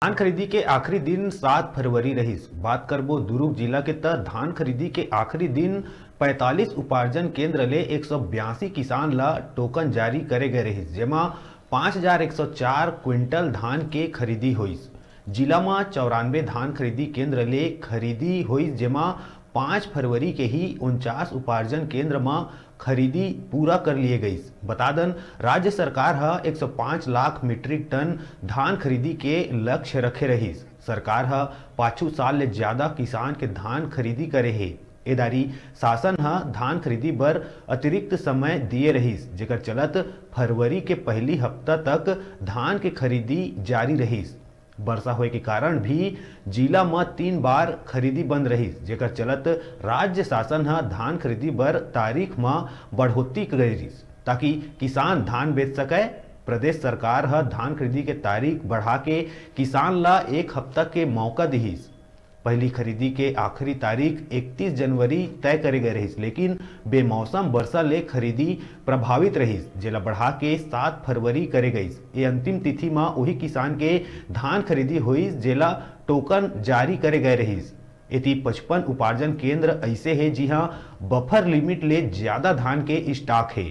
धान खरीदी के आखिरी दिन 7 फरवरी रहीस। बात करबो दुर्ग जिला के त धान खरीदी के आखिरी दिन 45 उपार्जन केंद्र ले 182 किसान ला टोकन जारी करे गए रहीस, जेमा 5104 क्विंटल धान के खरीदी होइस। जिला में 94 धान खरीदी केंद्र ले खरीदी होइस, जेमा 5 फरवरी के ही 49 उपार्जन केंद्र में खरीदी पूरा कर लिए गई। बता दन राज्य सरकार है 105 लाख मीट्रिक टन धान खरीदी के लक्ष्य रखे रहीस। सरकार है 5 साल ले ज्यादा किसान के धान खरीदी करे है। एदारी शासन है धान खरीदी बर अतिरिक्त समय दिए रहीस, जेकर चलत फरवरी के पहली हफ्ता तक धान के खरीदी जारी रहीस। वर्षा होए के कारण भी जिला में 3 बार खरीदी बंद रही, जेकर चलत राज्य शासन है धान खरीदी बर तारीख में बढ़ोतरी करिस ताकि किसान धान बेच सके। प्रदेश सरकार है धान खरीदी के तारीख बढ़ा के किसान ला 1 हफ्ता के मौका दिहिस। पहली खरीदी के आखिरी तारीख 31 जनवरी तय करे गए रहीस, लेकिन बेमौसम वर्षा ले खरीदी प्रभावित रहीस, जेला बढ़ा के 7 फरवरी करे गई। ये अंतिम तिथि में वही किसान के धान खरीदी हुई जेला टोकन जारी करे गए रहीस। इति 55 उपार्जन केंद्र ऐसे है जी हाँ बफर लिमिट ले ज्यादा धान के स्टॉक है।